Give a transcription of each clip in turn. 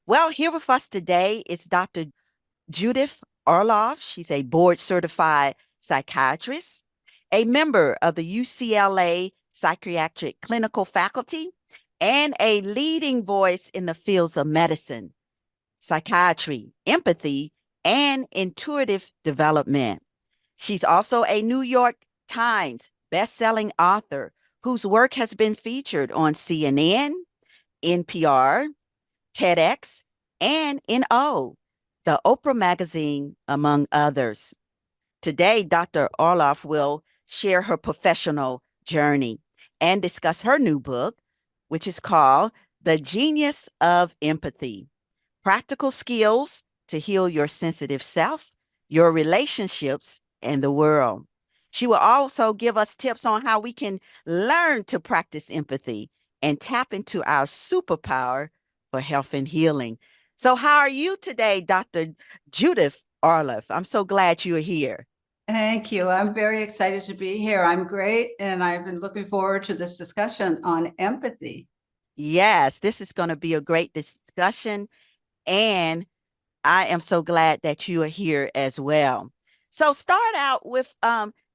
Well, here with us today is Dr. Judith Orloff. She's a board certified psychiatrist, a member of the UCLA psychiatric clinical faculty, and a leading voice in the fields of medicine, psychiatry, empathy, and intuitive development. She's also a New York Times bestselling author whose work has been featured on CNN, NPR, TEDx, and NO, the Oprah magazine, among others. Today, Dr. Orloff will share her professional journey and discuss her new book, which is called The Genius of Empathy: Practical Skills to Heal Your Sensitive Self, Your Relationships, and the World. She will also give us tips on how we can learn to practice empathy and tap into our superpower for health and healing. So, how are you today, Dr. Judith Orloff? I'm so glad you're here. Thank you. I'm very excited to be here. I'm great, and I've been looking forward to this discussion on empathy. Yes, this is going to be a great discussion, and I am so glad that you are here as well. So start out with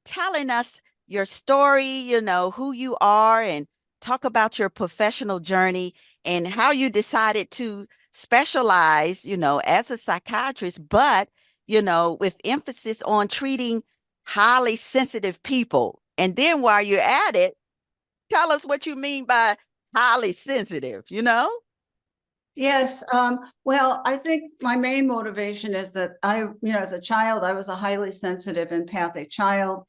telling us your story, who you are, and talk about your professional journey and how you decided to specialize, as a psychiatrist, but, with emphasis on treating highly sensitive people. And then while you're at it, tell us what you mean by highly sensitive. Yes. Well, I think my main motivation is that as a child, I was a highly sensitive, empathic child,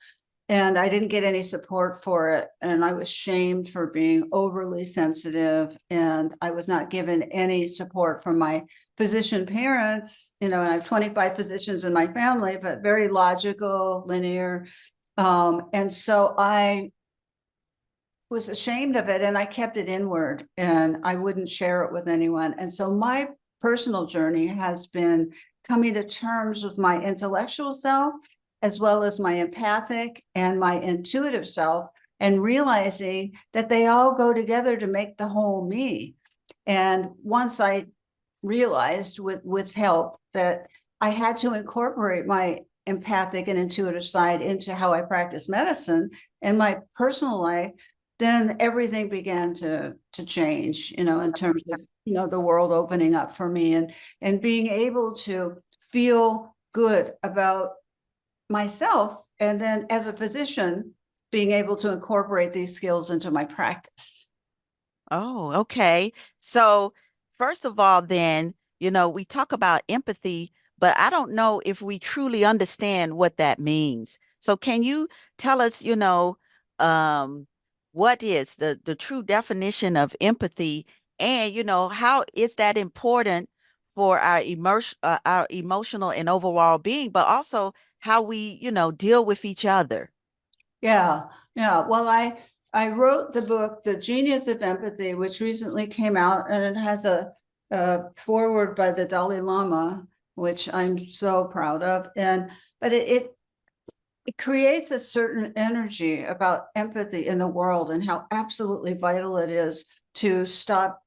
and I didn't get any support for it. And I was shamed for being overly sensitive, and I was not given any support from my physician parents, and I have 25 physicians in my family, but very logical, linear. And so I was ashamed of it, and I kept it inward, and I wouldn't share it with anyone. And so my personal journey has been coming to terms with my intellectual self, as well as my empathic and my intuitive self, and realizing that they all go together to make the whole me. And once I realized with help that I had to incorporate my empathic and intuitive side into how I practice medicine and my personal life, then everything began to change, in terms of, the world opening up for me and being able to feel good about myself. And then as a physician, being able to incorporate these skills into my practice. Oh, okay. So, first of all, then, we talk about empathy, but I don't know if we truly understand what that means. So, can you tell us, um, what is the true definition of empathy, and, how is that important for our emotional and overall being, but also how we, deal with each other? Yeah, yeah. Well, I wrote the book, The Genius of Empathy, which recently came out, and it has a foreword by the Dalai Lama, which I'm so proud of. But it creates a certain energy about empathy in the world and how absolutely vital it is to stop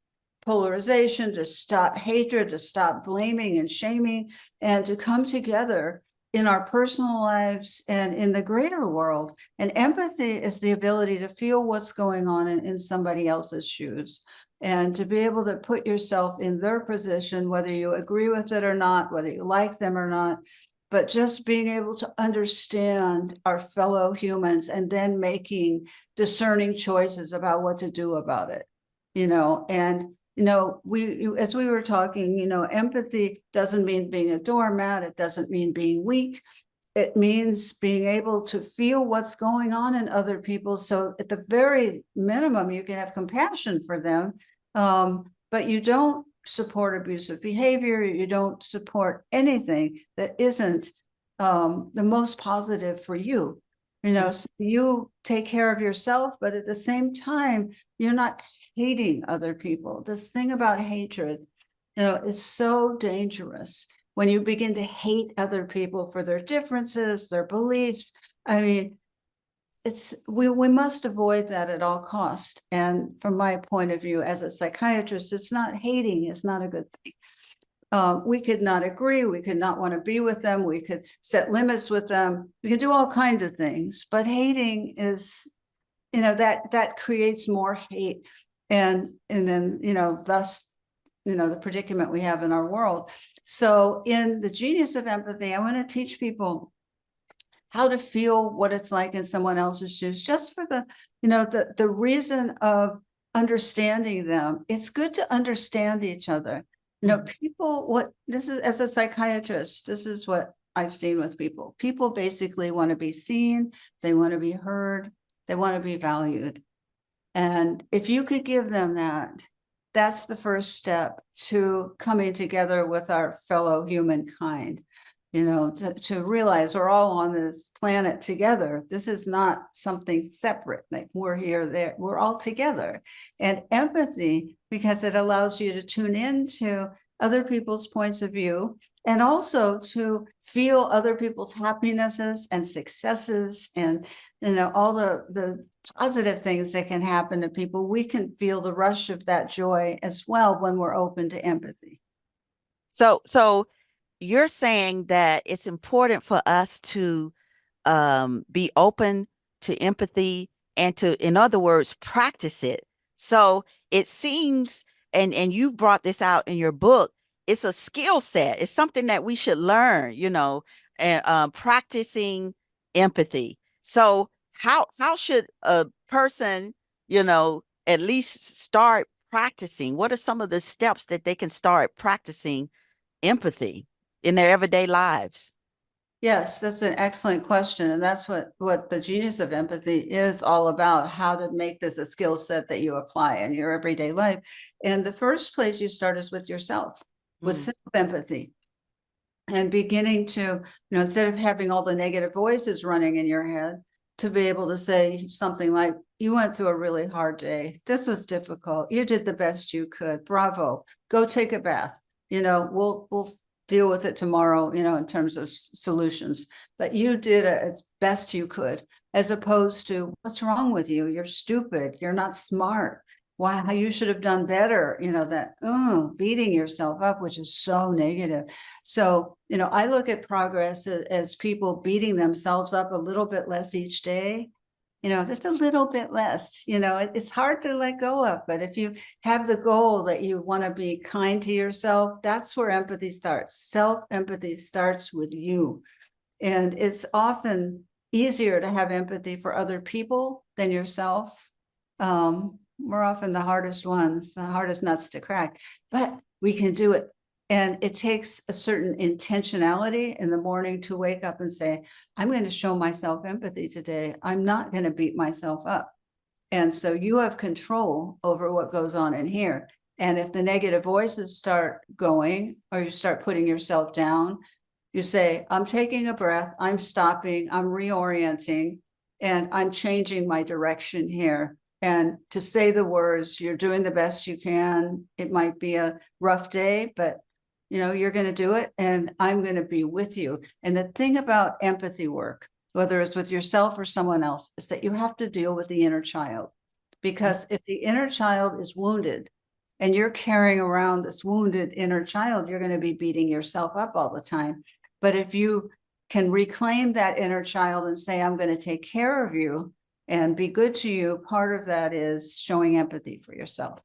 polarization, to stop hatred, to stop blaming and shaming, and to come together in our personal lives and in the greater world. And empathy is the ability to feel what's going on in somebody else's shoes, and to be able to put yourself in their position, whether you agree with it or not, whether you like them or not, but just being able to understand our fellow humans and then making discerning choices about what to do about it. And as we were talking, empathy doesn't mean being a doormat. It doesn't mean being weak. It means being able to feel what's going on in other people. So at the very minimum, you can have compassion for them, but you don't support abusive behavior. You don't support anything that isn't the most positive for you. So you take care of yourself, but at the same time, you're not hating other people. This thing about hatred, is so dangerous. When you begin to hate other people for their differences, their beliefs, I mean, we must avoid that at all costs. And from my point of view as a psychiatrist, it's not hating, it's not a good thing. We could not agree. We could not want to be with them. We could set limits with them. We can do all kinds of things. But hating is, that creates more hate, and then thus the predicament we have in our world. So in the Genius of Empathy, I want to teach people how to feel what it's like in someone else's shoes, just for the reason of understanding them. It's good to understand each other. People, this is, as a psychiatrist, this is what I've seen with people. People basically want to be seen, they want to be heard, they want to be valued. And if you could give them that, that's the first step to coming together with our fellow humankind. To realize we're all on this planet together. This is not something separate, like we're here, there, we're all together. And empathy, because it allows you to tune into other people's points of view, and also to feel other people's happinesses and successes, and all the positive things that can happen to people. We can feel the rush of that joy as well when we're open to empathy. So you're saying that it's important for us to be open to empathy and to, in other words, practice it. So it seems, and you brought this out in your book, it's a skill set. It's something that we should learn, and practicing empathy. So how should a person, at least start practicing? What are some of the steps that they can start practicing empathy in their everyday lives? Yes, that's an excellent question. And that's what the Genius of Empathy is all about, how to make this a skill set that you apply in your everyday life. And the first place you start is with yourself, with self-empathy, and beginning to, instead of having all the negative voices running in your head, to be able to say something like, you went through a really hard day. This was difficult. You did the best you could. Bravo. Go take a bath. We'll deal with it tomorrow, in terms of solutions. But you did it as best you could, as opposed to, what's wrong with you? You're stupid. You're not smart. Why, you should have done better. Beating yourself up, which is so negative. So, I look at progress as people beating themselves up a little bit less each day. Just a little bit less. It's hard to let go of, but if you have the goal that you want to be kind to yourself, that's where empathy starts. Self-empathy starts with you. And it's often easier to have empathy for other people than yourself. We're often the hardest ones, the hardest nuts to crack, but we can do it. And it takes a certain intentionality in the morning to wake up and say, I'm going to show myself empathy today. I'm not going to beat myself up. And so you have control over what goes on in here. And if the negative voices start going, or you start putting yourself down, you say, I'm taking a breath, I'm stopping, I'm reorienting, and I'm changing my direction here. And to say the words, you're doing the best you can. It might be a rough day, but you're going to do it, and I'm going to be with you. And the thing about empathy work, whether it's with yourself or someone else, is that you have to deal with the inner child. Because if the inner child is wounded and you're carrying around this wounded inner child, you're going to be beating yourself up all the time. But if you can reclaim that inner child and say, I'm going to take care of you and be good to you, part of that is showing empathy for yourself.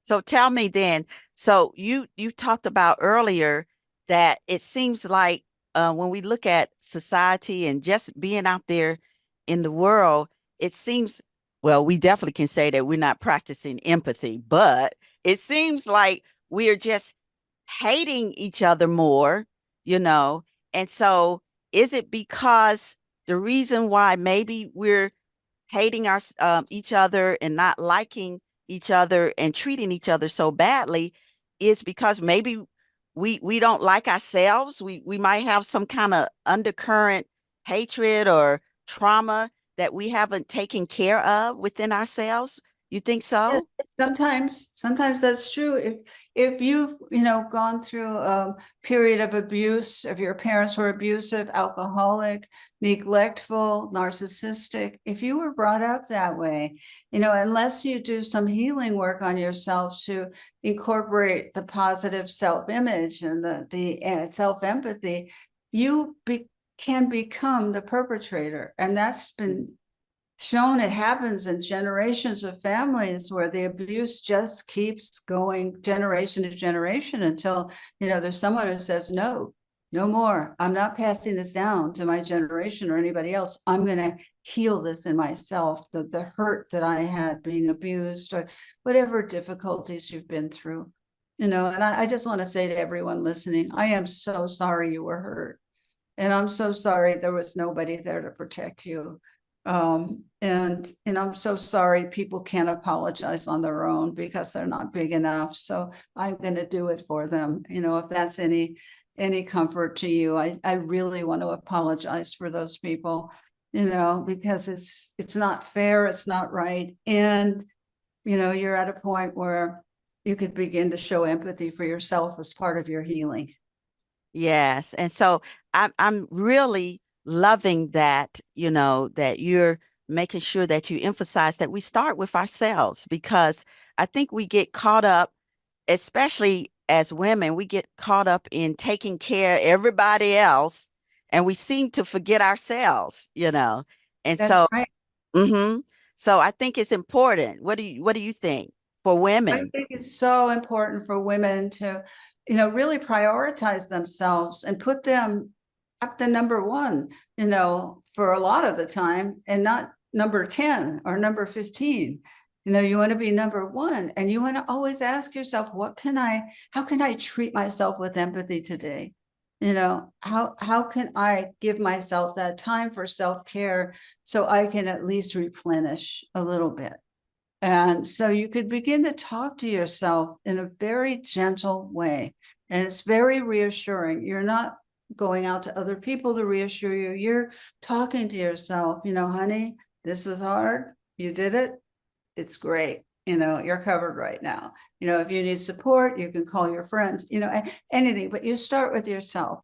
So tell me then, so you talked about earlier that it seems like when we look at society and just being out there in the world, it seems, well, we definitely can say that we're not practicing empathy, but it seems like we're just hating each other more, And so is it because the reason why maybe we're hating each other and not liking each other and treating each other so badly is because maybe we don't like ourselves. We might have some kind of undercurrent hatred or trauma that we haven't taken care of within ourselves. You think Yeah, so? sometimes that's true. If you've, gone through a period of abuse, if your parents were abusive, alcoholic, neglectful, narcissistic, if you were brought up that way, unless you do some healing work on yourself to incorporate the positive self-image and the self-empathy, can become the perpetrator. And that's been shown. It happens in generations of families where the abuse just keeps going generation to generation until, there's someone who says, no, no more. I'm not passing this down to my generation or anybody else. I'm going to heal this in myself, the hurt that I had being abused or whatever difficulties you've been through. And I just want to say to everyone listening, I am so sorry you were hurt. And I'm so sorry there was nobody there to protect you. And I'm so sorry people can't apologize on their own because they're not big enough. So I'm going to do it for them. If that's any comfort to you, I really want to apologize for those people, because it's not fair, it's not right. And you're at a point where you could begin to show empathy for yourself as part of your healing. Yes. And so I'm really loving that, that you're making sure that you emphasize that we start with ourselves, because I think we get caught up, especially as women, we get caught up in taking care of everybody else, and we seem to forget ourselves. And That's so, right. hmm so I think it's important. What do you think for I women? think it's so important for women to, really prioritize themselves and put them up to number one, for a lot of the time, and not number 10 or number 15. You want to be number one, and you want to always ask yourself, how can I treat myself with empathy today? How can I give myself that time for self-care so I can at least replenish a little bit? And so you could begin to talk to yourself in a very gentle way. And it's very reassuring. You're not going out to other people to reassure you. You're talking to yourself, honey, this was hard. You did it. It's great. You're covered right now. If you need support, you can call your friends, anything, but you start with yourself.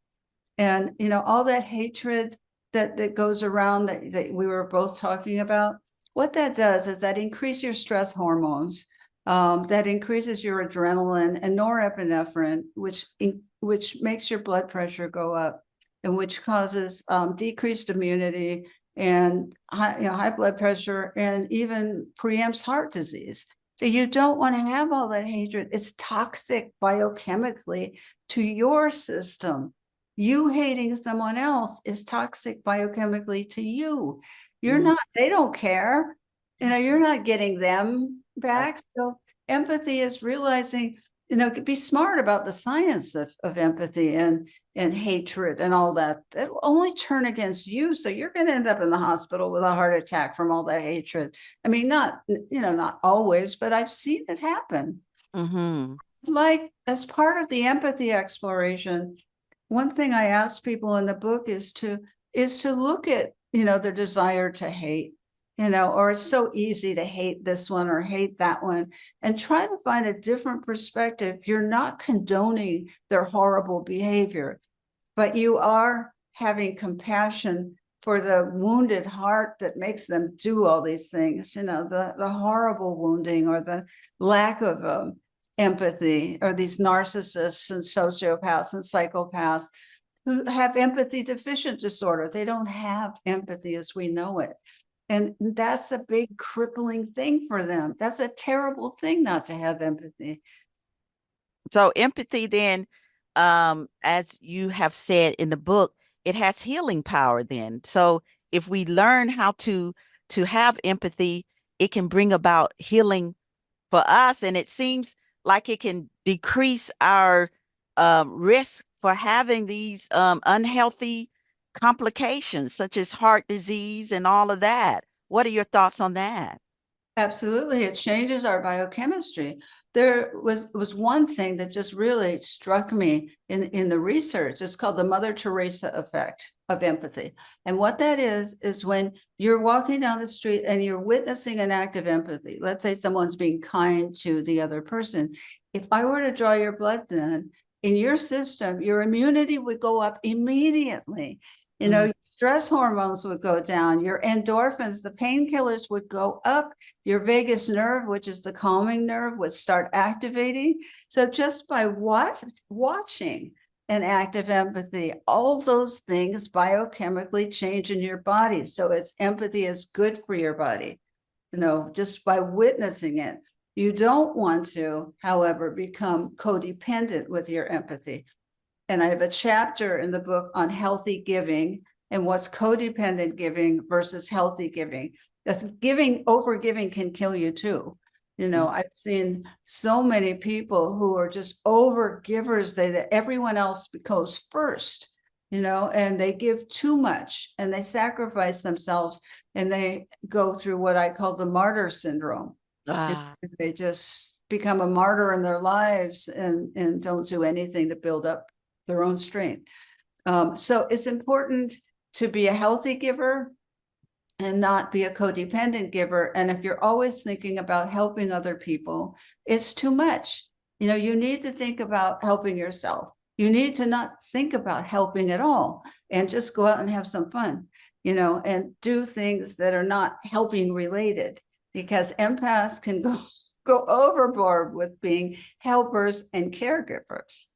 And, all that hatred that goes around that we were both talking about, what that does is that increase your stress hormones, that increases your adrenaline and norepinephrine, which makes your blood pressure go up, and which causes decreased immunity and high blood pressure, and even preempts heart disease. So you don't want to have all that hatred. It's toxic biochemically to your system. You hating someone else is toxic biochemically to you. They don't care. You're not getting them back. So empathy is realizing, be smart about the science of empathy and hatred and all that. That will only turn against you. So you're going to end up in the hospital with a heart attack from all that hatred. I mean, not always, but I've seen it happen. Mm-hmm. Like, as part of the empathy exploration, one thing I ask people in the book is to look at, their desire to hate, or it's so easy to hate this one or hate that one, and try to find a different perspective. You're not condoning their horrible behavior, but you are having compassion for the wounded heart that makes them do all these things, the horrible wounding or the lack of empathy, or these narcissists and sociopaths and psychopaths who have empathy deficient disorder. They don't have empathy as we know it. And that's a big crippling thing for them. That's a terrible thing not to have empathy. So empathy then, as you have said in the book, it has healing power then. So if we learn how to have empathy, it can bring about healing for us. And it seems like it can decrease our risk for having these unhealthy complications such as heart disease and all of that. What are your thoughts on that? Absolutely. It changes our biochemistry. There was one thing that just really struck me in the research. It's called the Mother Teresa effect of empathy. And what that is when you're walking down the street and you're witnessing an act of empathy, let's say someone's being kind to the other person. If I were to draw your blood then, in your system, your immunity would go up immediately. You know, stress hormones would go down, your endorphins, the painkillers would go up, your vagus nerve, which is the calming nerve, would start activating. So just by watching an act of empathy, all those things biochemically change in your body. So it's empathy is good for your body, you know, just by witnessing it. You don't want to, however, become codependent with your empathy. And I have a chapter in the book on healthy giving and what's codependent giving versus healthy giving. That's giving, over giving can kill you too. You know, I've seen so many people who are just over givers, that everyone else goes first, you know, and they give too much and they sacrifice themselves and they go through what I call the martyr syndrome. They just become a martyr in their lives and don't do anything to build up their own strength. So it's important to be a healthy giver and not be a codependent giver. And if you're always thinking about helping other people, it's too much. You know, you need to think about helping yourself. You need to not think about helping at all and just go out and have some fun, you know, and do things that are not helping related, because empaths can go overboard with being helpers and caregivers.